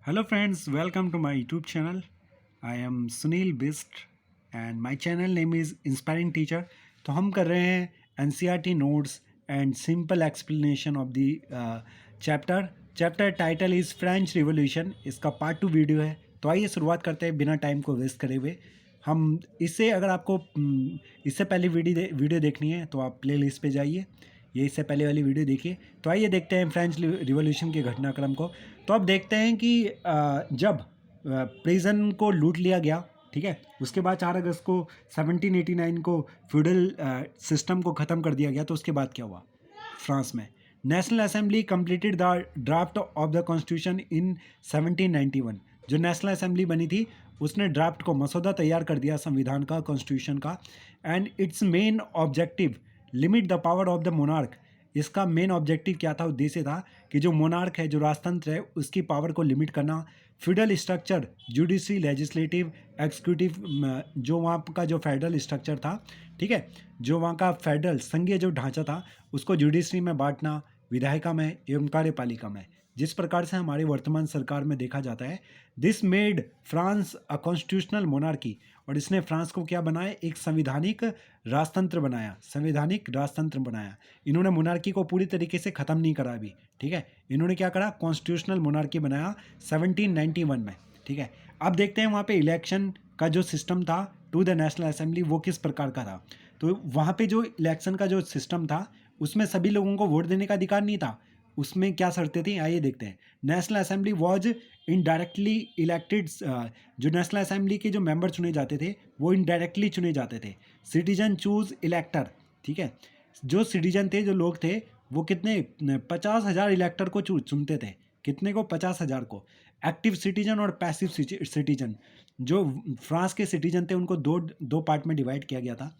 Hello friends, welcome to my YouTube channel. I am Sunil Bist and my channel name is Inspiring Teacher. तो हम कर रहे हैं NCERT notes and simple explanation of the chapter. Chapter title is French Revolution. इसका part 2 video है. तो आइए शुरुआत करते हैं बिना टाइम को वेस्ट करे हुए. हम इससे अगर आपको इससे पहले वीडियो देखनी है तो आप प्ले लिस्ट पर जाइए. ये इससे पहले वाली वीडियो देखिए. तो आइए देखते हैं फ्रेंच रिवॉल्यूशन के घटनाक्रम को. तो अब देखते हैं कि जब प्रिजन को लूट लिया गया, ठीक है, उसके बाद 4 अगस्त को 1789 को फ्यूडल सिस्टम को ख़त्म कर दिया गया. तो उसके बाद क्या हुआ फ्रांस में? National assembly completed the draft of the constitution in 1791. जो नेशनल असेंबली बनी थी उसने ड्राफ्ट को मसौदा तैयार कर दिया संविधान का, कॉन्स्टिट्यूशन का. And it's main objective limit the power of the monarch. इसका मेन ऑब्जेक्टिव क्या था, उद्देश्य था कि जो मोनार्क है, जो राजतंत्र है, उसकी पावर को लिमिट करना. Feudal structure, judiciary, legislative, executive, जो वहाँ का जो फेडरल स्ट्रक्चर था, ठीक है, जो वहाँ का फेडरल संघीय जो ढांचा था उसको जुडिशरी में बांटना, विधायिका में एवं कार्यपालिका में, जिस प्रकार से हमारी वर्तमान सरकार में देखा जाता है. This made France a constitutional monarchy. और इसने फ्रांस को क्या बनाया? एक संवैधानिक राजतंत्र बनाया, संवैधानिक राजतंत्र बनाया. इन्होंने मोनार्की को पूरी तरीके से ख़त्म नहीं करा अभी, ठीक है. इन्होंने क्या करा? कॉन्स्टिट्यूशनल मोनार्की बनाया 1791 में, ठीक है. अब देखते हैं वहाँ पे इलेक्शन का जो सिस्टम था टू द नेशनल असेंबली वो किस प्रकार का था. तो वहाँ पे जो इलेक्शन का जो सिस्टम था उसमें सभी लोगों को वोट देने का अधिकार नहीं था. उसमें क्या शर्तें थी, आइए देखते हैं. National assembly was indirectly elected. जो नेशनल असेंबली के जो मेंबर चुने जाते थे वो इनडायरेक्टली चुने जाते थे. सिटीजन चूज इलेक्टर, ठीक है. जो सिटीजन थे, जो लोग थे, वो कितने 50,000 इलेक्टर को चुनते थे. कितने को? 50,000 को. एक्टिव सिटीजन और पैसिव सिटीजन. जो फ्रांस के सिटीजन थे उनको दो पार्ट में डिवाइड किया गया था.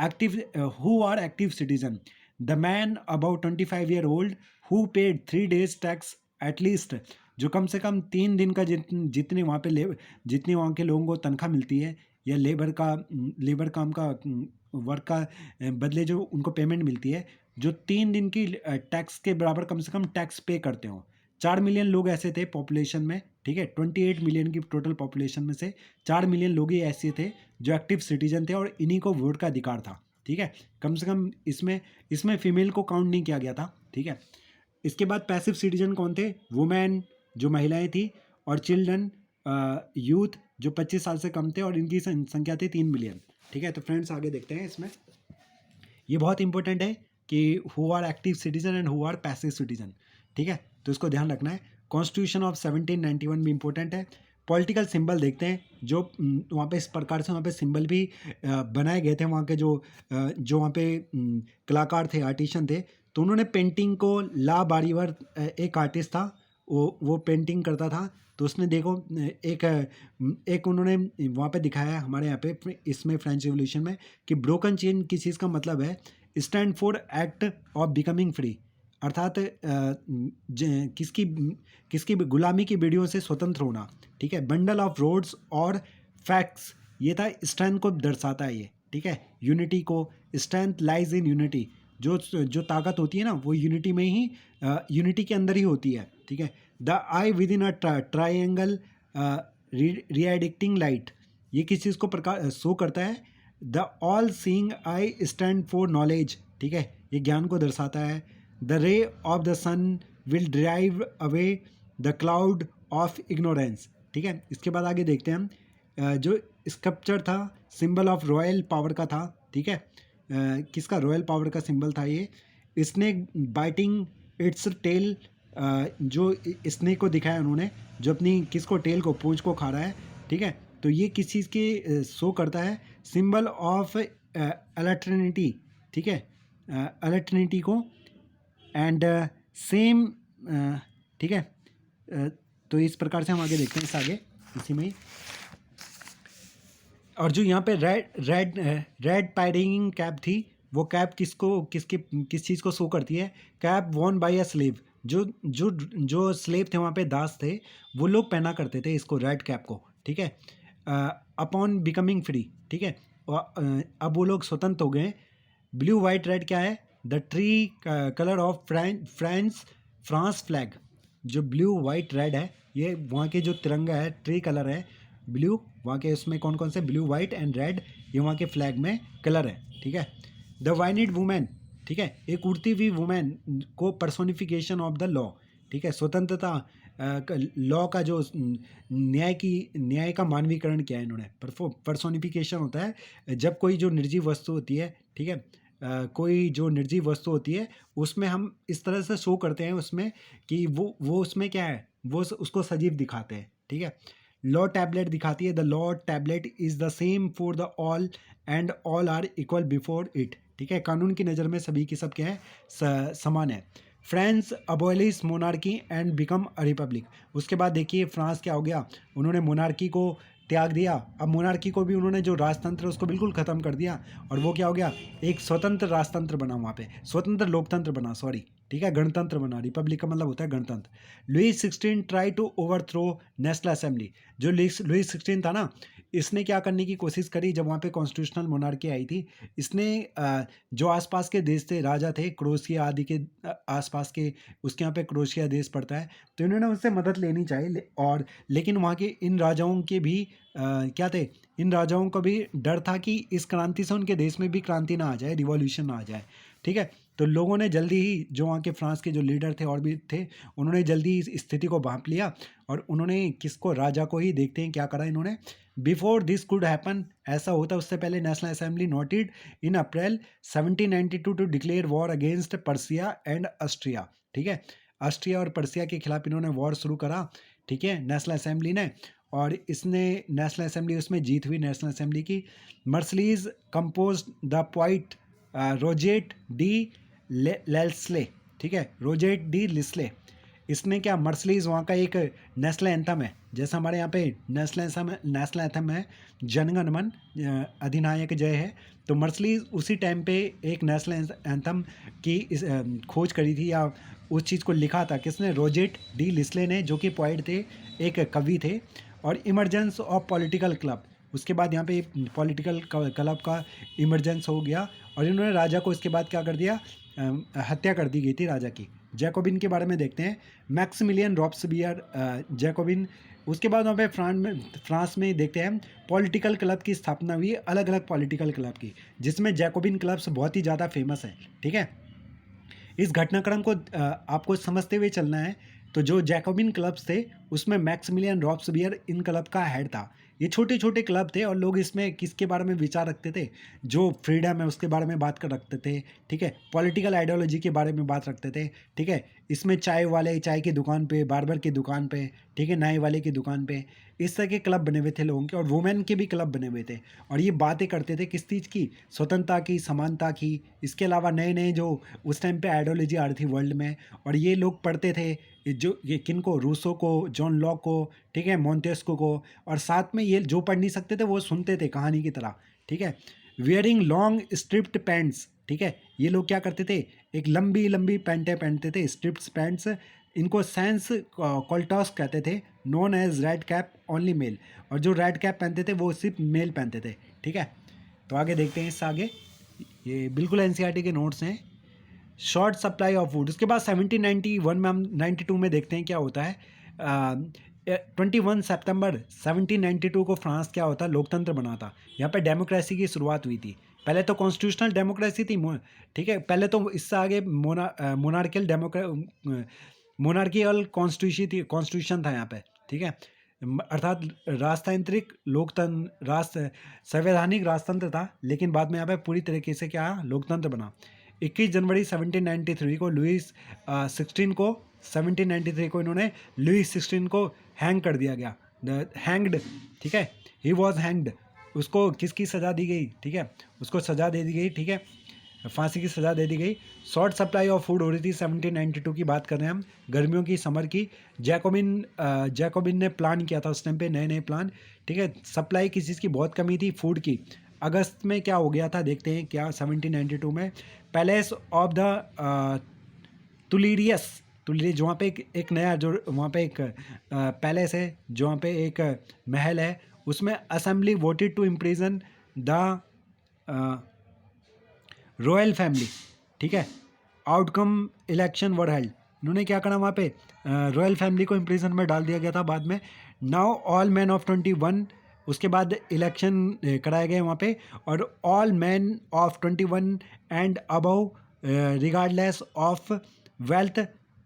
Active, who are active citizen? The man about 25 year old who paid 3 days tax at least. जो कम से कम 3 दिन का जितने वहाँ पे जितनी वहाँ के लोगों को तनख्वाह मिलती है या लेबर काम का वर्क का बदले जो उनको पेमेंट मिलती है, जो 3 दिन की टैक्स के बराबर कम से कम टैक्स पे करते हो. 4 मिलियन लोग ऐसे थे पॉपुलेशन में, ठीक है. 28 मिलियन की टोटल पॉपुलेशन में से 4 मिलियन लोग ही ऐसे थे जो एक्टिव सिटीजन थे और इन्हीं को वोट का अधिकार था, ठीक है. कम से कम इसमें फीमेल को काउंट नहीं किया गया था, ठीक है. इसके बाद पैसिव सिटीजन कौन थे? वुमेन, जो महिलाएं थी, और चिल्ड्रन, यूथ जो 25 साल से कम थे, और इनकी संख्या थी 3 मिलियन, ठीक है. तो फ्रेंड्स आगे देखते हैं. इसमें ये बहुत इंपॉर्टेंट है कि who are active citizen and who are passive citizen, ठीक है. तो इसको ध्यान रखना है. कॉन्स्टिट्यूशन ऑफ 1791 भी इंपॉर्टेंट है. पॉलिटिकल सिंबल देखते हैं. जो वहाँ पे इस प्रकार से वहाँ पे सिंबल भी बनाए गए थे. वहाँ के जो वहाँ पे कलाकार थे, आर्टिशन थे, तो उन्होंने पेंटिंग को, ला बारीवर एक आर्टिस्ट था, वो पेंटिंग करता था. तो उसने देखो एक उन्होंने वहाँ पे दिखाया है हमारे यहाँ पे इसमें फ्रेंच रिवॉल्यूशन में कि ब्रोकन चेन किस चीज़ का मतलब है? Stand for act of becoming free. अर्थात किसकी गुलामी की बेड़ियों से स्वतंत्र होना, ठीक है. बंडल ऑफ रोड्स और फैक्ट्स, ये था स्ट्रेंथ को दर्शाता है ये, ठीक है. यूनिटी को, स्ट्रेंथ लाइज इन यूनिटी. जो ताकत होती है ना वो यूनिटी में ही, यूनिटी के अंदर ही होती है, ठीक है. The eye within a triangle radiating light, ये किस चीज़ को प्रकार शो करता है? The all seeing eye stand for knowledge, ठीक है, ये ज्ञान को दर्शाता है. The ray of the sun will drive away the cloud of ignorance, ठीक है. इसके बाद आगे देखते हैं हम. जो स्कल्पचर था सिंबल ऑफ रॉयल पावर का था, ठीक है. किसका? रॉयल पावर का सिंबल था ये. स्नेक बाइटिंग इट्स टेल, जो स्नेक को दिखाया उन्होंने, जो अपनी किसको? टेल को, पूंछ को खा रहा है, ठीक है. तो ये किस चीज़ के शो करता है? सिंबल ऑफ अल्टरनेटी, ठीक है, अल्टरनेटी को. एंड सेम, ठीक है. तो इस प्रकार से हम आगे देखते हैं. इस आगे इसी में ही. और जो यहाँ पे रेड पायरिंग कैप थी, वो कैप किस चीज़ को शो करती है? Cap won by a slave. जो स्लेव थे वहाँ पे, दास थे, वो लोग पहना करते थे इसको, रेड कैप को, ठीक है. अपॉन बिकमिंग फ्री, ठीक है. अब वो लोग स्वतंत्र हो गए. ब्लू वाइट रेड क्या है? The tree colour of France flag. जो ब्लू वाइट रेड है ये वहाँ के जो तिरंगा है, ट्री कलर है ब्लू, वहाँ के उसमें कौन कौन से, ब्लू वाइट एंड रेड, ये वहाँ के फ्लैग में कलर है, ठीक है। द वाइनिड वुमेन, ठीक है, एक उड़ती हुई वुमेन को पर्सोनिफिकेशन ऑफ द लॉ, ठीक है, स्वतंत्रता लॉ का जो न्याय का मानवीकरण किया है इन्होंने। पर्सोनिफिकेशन होता है जब कोई जो निर्जीव वस्तु होती है, ठीक है, कोई जो निर्जीव वस्तु होती है उसमें हम इस तरह से शो करते हैं उसमें कि वो उसमें क्या है, वो उसको सजीव दिखाते हैं, ठीक है। लॉ टैबलेट दिखाती है, the law tablet is the same for the all and all are equal before it, ठीक है, कानून की नज़र में सभी की सब क्या है, समान है। France abolish monarchy and become a republic, उसके बाद देखिए फ्रांस क्या हो गया, उन्होंने मोनार्की को त्याग दिया, अब मोनार्की को भी उन्होंने जो राजतंत्र उसको बिल्कुल ख़त्म कर दिया, और वो क्या हो गया, एक स्वतंत्र राजतंत्र बना, वहाँ पे स्वतंत्र लोकतंत्र बना, सॉरी, ठीक है, गणतंत्र बना। रिपब्लिक का मतलब होता है गणतंत्र। Louis 16 try to overthrow national assembly, जो लुईस 16 था ना, इसने क्या करने की कोशिश करी जब वहाँ पे कॉन्स्टिट्यूशनल मोनार्की आई थी, इसने जो आसपास के देश थे, राजा थे क्रोएशिया आदि के आसपास के, उसके यहाँ पे क्रोएशिया देश पड़ता है, तो इन्होंने उससे मदद लेनी चाहिए, और लेकिन वहाँ के इन राजाओं के भी क्या थे, इन राजाओं को भी डर था कि इस क्रांति से उनके देश में भी क्रांति ना आ जाए, रिवॉल्यूशन ना आ जाए, ठीक है। तो लोगों ने जल्दी ही, जो वहाँ के फ्रांस के जो लीडर थे और भी थे, उन्होंने जल्दी ही इस स्थिति को भांप लिया, और उन्होंने किसको, राजा को ही, देखते हैं क्या करा इन्होंने। बिफोर दिस कुड हैपन, ऐसा होता उससे पहले national assembly noted in April 1792 to declare war against Persia and Austria, ठीक है, ऑस्ट्रिया और पर्सिया के खिलाफ इन्होंने वॉर शुरू करा, ठीक है, नेशनल असेंबली ने, और इसने नेशनल असेंबली, उसमें जीत हुई नेशनल असेंबली की। Marseillaise compose the poet Rouget de Lisle, ठीक है, रोजेट डी लिस्ले, इसने क्या, मर्सलीज वहाँ का एक नेशनल एंथम है, जैसा हमारे यहाँ पे नेशनल एंथम है जनगण मन अधिनायक जय है, तो मर्सलीज उसी टाइम पे एक नेशनल एंथम की खोज करी थी, या उस चीज़ को लिखा था किसने, रोजेट डी लिस्ले ने, जो कि पोइट थे, एक कवि थे। और इमरजेंस ऑफ पॉलिटिकल क्लब, उसके बाद यहाँ पे पॉलिटिकल क्लब का इमरजेंस हो गया, और इन्होंने राजा को इसके बाद क्या कर दिया, हत्या कर दी गई थी राजा की। जैकोबिन के बारे में देखते हैं, मैक्सिमिलियन रॉब्सबियर जैकोबिन। उसके बाद वहाँ पे फ्रांस में देखते हैं पॉलिटिकल क्लब की स्थापना हुई, अलग अलग पॉलिटिकल क्लब की, जिसमें जैकोबिन क्लब्स बहुत ही ज़्यादा फेमस है, ठीक है। इस घटनाक्रम को आपको समझते हुए चलना है। तो जो जैकोबिन क्लब्स थे उसमें मैक्सिमिलियन रॉब्सबियर इन क्लब का हेड था। ये छोटे छोटे क्लब थे और लोग इसमें किसके बारे में विचार रखते थे, जो फ्रीडम है उसके बारे में बात कर रखते थे, ठीक है, पॉलिटिकल आइडियोलॉजी के बारे में बात रखते थे, ठीक है। इसमें चाय वाले चाय की दुकान पे, बार्बर की दुकान पे, ठीक है, नाई वाले की दुकान पे, इस तरह के क्लब बने हुए थे लोगों के, और वुमेन के भी क्लब बने हुए थे। और ये बातें करते थे किस चीज़ की, स्वतंत्रता की, समानता की। इसके अलावा नए नए जो उस टाइम पे आइडियोलॉजी आ रही थी वर्ल्ड में, और ये लोग पढ़ते थे, ये किन को, रूसो को, जॉन लॉक को, ठीक है, मोंटेस्को को, और साथ में ये जो पढ़ नहीं सकते थे वो सुनते थे कहानी की तरह, ठीक है। वियरिंग लॉन्ग स्ट्रिप्ड पैंट्स, ठीक है, ये लोग क्या करते थे, एक लंबी लंबी पैंटें पहनते थे, स्ट्रिप्ड पैंट्स, इनको सैंस कॉल्टॉस कहते थे, known as red cap only male, और जो रेड कैप पहनते थे वो सिर्फ मेल पहनते थे, ठीक है। तो आगे देखते हैं, इससे आगे ये बिल्कुल एनसीईआरटी के नोट्स हैं। शॉर्ट सप्लाई ऑफ फूड, उसके बाद 1791 में, हम 92 में देखते हैं क्या होता है। 21 सितंबर 1792 को फ्रांस क्या होता है, लोकतंत्र बना था। यहाँ पे डेमोक्रेसी की शुरुआत हुई थी। पहले तो कॉन्स्टिट्यूशनल डेमोक्रेसी थी, ठीक है, पहले तो इससे आगे मोनार्कियल कॉन्स्टिट्यूशन था यहाँ पे, ठीक है, अर्थात राजतांत्रिक लोकतंत्र, संवैधानिक राजतंत्र था, लेकिन बाद में यहाँ पे पूरी तरीके से क्या लोकतंत्र बना। 21 जनवरी 1793 को लुईस 16 को 1793 को इन्होंने लुईस 16 को हैंग कर दिया गया, हैंग्ड, ठीक है, ही वॉज हैंग्ड। उसको किसकी सज़ा दी गई, ठीक है, उसको सज़ा दे दी गई, ठीक है, फांसी की सज़ा दे दी गई। शॉर्ट सप्लाई ऑफ फूड हो रही थी, 1792 की बात कर रहे हैं हम, गर्मियों की, समर की। जैकोबिन ने प्लान किया था उस टाइम पे, नए नए प्लान, ठीक है। सप्लाई किस चीज़ की बहुत कमी थी, फूड की। अगस्त में क्या हो गया था, देखते हैं क्या, 1792 में पैलेस ऑफ द तुलिरियस, जो वहाँ पे एक नया, जो वहाँ पे एक पैलेस है, जो वहाँ पे एक महल है, उसमें assembly voted to imprison the royal family, ठीक है। आउटकम इलेक्शन वर हेल्ड, इन्होंने क्या करा वहाँ पे, रॉयल फैमिली को इम्प्रिजन में डाल दिया गया था बाद में। नाउ ऑल मैन ऑफ 21, उसके बाद इलेक्शन कराए गए वहाँ पे, और all man of 21 and above regardless of wealth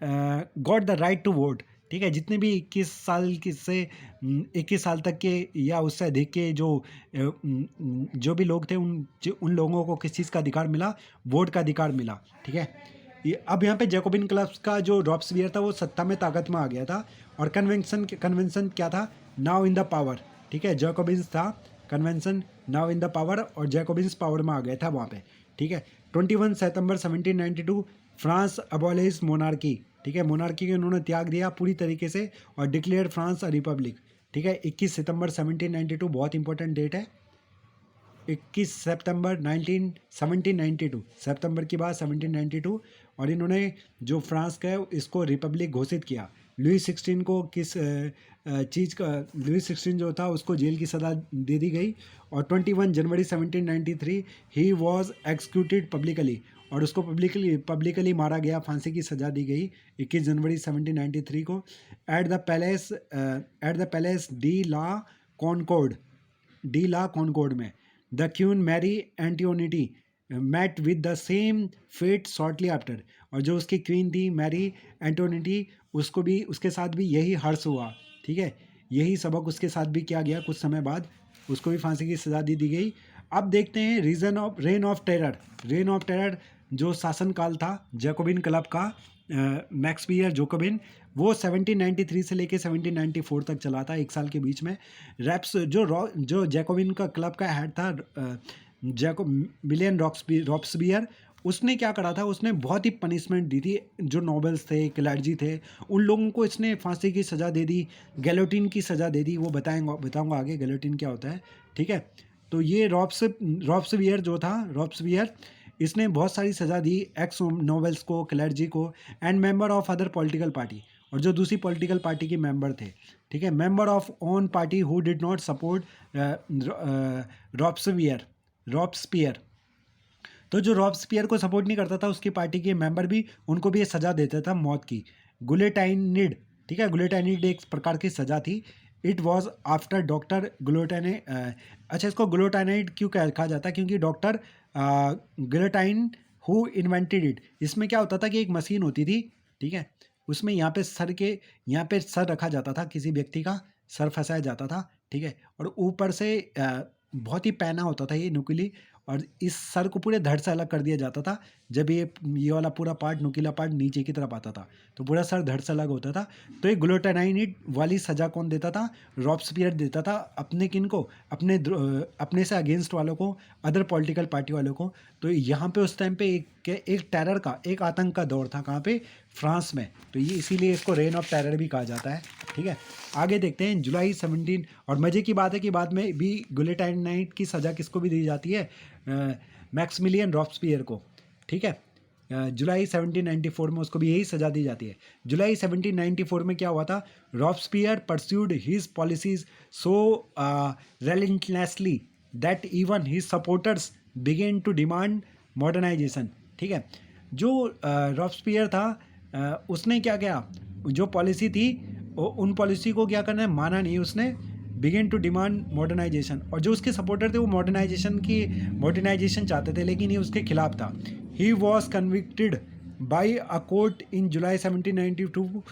got the right to vote. ठीक है, जितने भी 21 साल से 21 साल तक के या उससे अधिक के जो भी लोग थे, उन लोगों को किस चीज़ का अधिकार मिला, वोट का अधिकार मिला। ठीक है, अब यहाँ पे जैकोबिन क्लब्स का जो रॉब्सपियर था वो सत्ता में ताकत में आ गया था, और कन्वेंशन क्या था, नाउ इन द पावर। ठीक है, जैकोबिन्स था convention, now in the power, और जैकोबिन्स पावर में आ गया था वहाँ पे। ठीक है, 21 सितंबर 1792 फ्रांस अबॉलिश मोनार्की। ठीक है, मोनार्की को उन्होंने त्याग दिया पूरी तरीके से और डिक्लेयर फ्रांस अ रिपब्लिक। ठीक है, 21 सितंबर 1792 बहुत इंपॉर्टेंट डेट है। 21 सितंबर 1792, सितंबर की बात 1792, और इन्होंने जो फ्रांस का है इसको रिपब्लिक घोषित किया। लुई 16 को किस चीज़ का, लुई 16 जो था उसको जेल की सज़ा दे दी गई, और 21 जनवरी 1793 ही वॉज एक्सिक्यूटेड पब्लिकली, और उसको पब्लिकली मारा गया, फांसी की सज़ा दी गई 21 जनवरी 1793 को, at the palace de la Concorde में। The queen Marie Antoinette met with the same fate shortly after, और जो उसकी क्वीन थी मैरी एंटोनिटी, उसके साथ भी यही हर्ष हुआ। ठीक है, यही सबक उसके साथ भी किया गया, कुछ समय बाद उसको भी फांसी की सज़ा दी गई। अब देखते हैं रेन ऑफ टेरर जो शासनकाल था जैकोबिन क्लब का, मैक्स पियर जैकोबिन, वो 1793 से लेके 1794 तक चला था, एक साल के बीच में। जो जैकोबिन का क्लब का हेड था विलियम रॉब्सपियर, उसने क्या करा था, उसने बहुत ही पनिशमेंट दी थी। जो नोबल्स थे, क्लर्जी थे, उन लोगों को इसने फांसी की सज़ा दे दी, गैलोटिन की सज़ा दे दी। वो बताऊंगा आगे गैलोटिन क्या होता है। ठीक है, तो ये रॉब्सपियर इसने बहुत सारी सज़ा दी एक्स नोबल्स को, क्लर्जी को, and member of other political party, और जो दूसरी पॉलिटिकल पार्टी के मेंबर थे। ठीक है, member of own party who did not support Robespierre, तो जो रॉब्सपियर को सपोर्ट नहीं करता था उसकी पार्टी के मेंबर भी, उनको भी ये सज़ा देता था मौत की, गुलेटाइनिड। ठीक है, गुलेटाइनिड एक प्रकार की सज़ा थी। It was after doctor guillotined. अच्छा, इसको गुलेटाइनिड क्यों कहा जाता है, क्योंकि doctor Guillotin who invented it. इसमें क्या होता था कि एक मशीन होती थी, ठीक है, उसमें यहाँ पे सर रखा जाता था, किसी व्यक्ति का सर फंसाया जाता था। ठीक है, और ऊपर से बहुत ही पैना होता था ये नुकीली, और इस सर को पूरे धड़ से अलग कर दिया जाता था। जब ये वाला पूरा पार्ट, नुकीला पार्ट नीचे की तरफ आता था तो पूरा सर धड़ से अलग होता था। तो ये गुलेटाइनिड वाली सज़ा कौन देता था, रॉब्सपियर देता था अपने किन को, अपने से अगेंस्ट वालों को, अदर पॉलिटिकल पार्टी वालों को। तो यहाँ पे उस टाइम पे एक टेरर का, एक आतंक का दौर था, कहाँ पे, फ्रांस में। तो ये इसीलिए इसको रेन ऑफ टेरर भी कहा जाता है। ठीक है, आगे देखते हैं जुलाई 17। और मज़े की बात है कि बाद में भी गुलेटाइनिड की सज़ा किसको भी दी जाती है, मैक्सिमिलियन रॉब्सपियर को। ठीक है, जुलाई 1794 में उसको भी यही सज़ा दी जाती है। जुलाई 1794 में क्या हुआ था, Robespierre pursued his policies so relentlessly that even his supporters began to demand modernization। ठीक है, जो रॉब्सपियर था, उसने क्या किया, जो पॉलिसी थी उन पॉलिसी को क्या करना है, माना नहीं उसने, बिगेन टू डिमांड मॉडर्नाइजेशन। और जो उसके सपोर्टर थे वो मॉडर्नाइजेशन चाहते थे, लेकिन ये उसके खिलाफ था। He was convicted by a court in July 1794।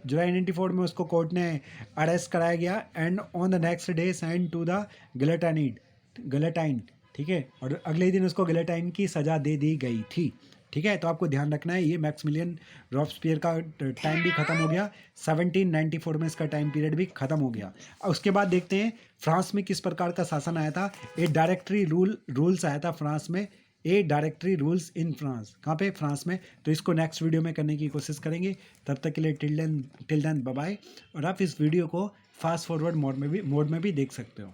जुलाई 94 में उसको कोर्ट ने अरेस्ट कराया गया, and on the next day send to the guillotine. ठीक है, और अगले दिन उसको गिलेटाइन की सज़ा दे दी गई थी। ठीक है, तो आपको ध्यान रखना है, ये मैक्सिमिलियन रॉब्सपियर का टाइम भी ख़त्म हो गया, 1794 में इसका टाइम पीरियड भी ख़त्म हो गया। उसके बाद देखते हैं फ्रांस में किस प्रकार का शासन आया था। एक डायरेक्टरी रूल्स आया था फ्रांस में, डायरेक्टरी रूल्स इन फ्रांस, कहाँ पे, फ्रांस में। तो इसको नेक्स्ट वीडियो में करने की कोशिश करेंगे। तब तक के लिए टिल देन बाय बाय। और आप इस वीडियो को फास्ट फॉरवर्ड मोड में भी देख सकते हो।